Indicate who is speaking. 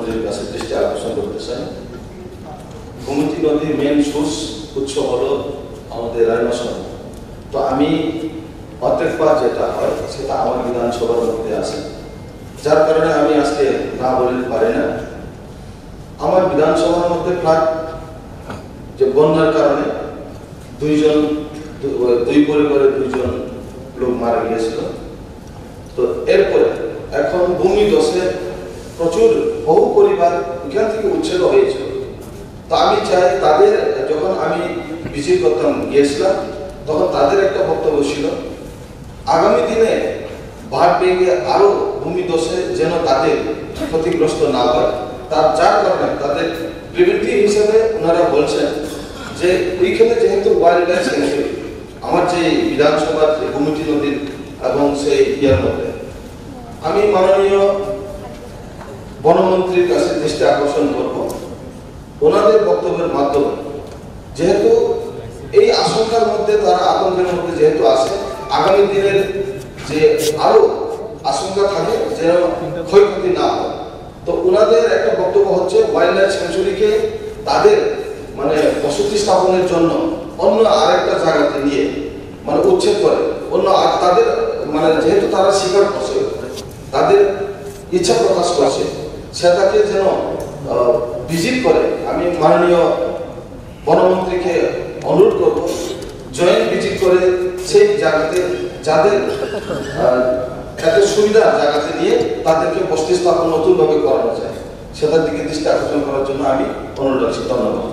Speaker 1: বনমন্ত্রীর কাছে দৃষ্টি আকর্ষণ করতে চাই। গোমতী নদীর মেন সোর্স উৎস হলো আমাদের রায়মাসন। তো আমি অর্ধেকবার যেটা হয় সেটা আমার বিধানসভার মধ্যে আছে, যার কারণে আমি আজকে না বলতে পারি না। আমার বিধানসভার মধ্যে প্রায় যে বন্যার কারণে দুই পরিবারের 2 জন লোক মারা গিয়েছিল। তো এরপরে এখন ভূমি দশে প্রচুর বহু পরিবার এখান থেকে উচ্ছেদ হয়েছিল। তো আমি চাই তাদের, যখন আমি ভিজিট করতাম গিয়েছিলাম তখন তাদের একটা বক্তব্য ছিল আগামী দিনে বাঁধ ভেঙে আরো ভূমি দশে যেন তাদের ক্ষতিগ্রস্ত না হয়, যার কারণে তাদের প্রিভেন্টিভ হিসেবে ওনারা বলছেন যে ওইখানে যেহেতু ওয়াইল্ড লাইফ স্যাংচুরি আমার যে বিধানসভার গোমতী নদীর এবং সেই ইয়ার মধ্যে, আমি মাননীয় বনমন্ত্রীর কাছে দৃষ্টি আকর্ষণ করব ওনাদের বক্তব্যের মাধ্যমে, যেহেতু এই আশঙ্কার মধ্যে তারা আতঙ্কের মধ্যে যেহেতু আছে, আগামী দিনের যে আরো আশঙ্কা থাকে যেন ক্ষয়ক্ষতি না হয়। তো ওনাদের একটা বক্তব্য হচ্ছে ওয়াইল্ড লাইফ স্যাংচুরিকে তাদের মানে বসতি স্থাপনের জন্য অন্য আরেকটা জায়গাতে নিয়ে মানে উচ্ছেদ করে অন্য তাদের মানে যেহেতু তারা স্বীকার করছে, তাদের ইচ্ছা প্রকাশ করছে, সেটাকে যেন ভিজিট করে। আমি মাননীয় বনমন্ত্রীকে অনুরোধ করব জয়েন্ট ভিজিট করে সেই জায়গাতে যাদের এত সুবিধার জায়গাতে নিয়ে তাদেরকে বসতি স্থাপন নতুনভাবে করানো যায় সেটার দিকে দৃষ্টি আকর্ষণ করার জন্য আমি অনুরোধ রাখছি। ধন্যবাদ।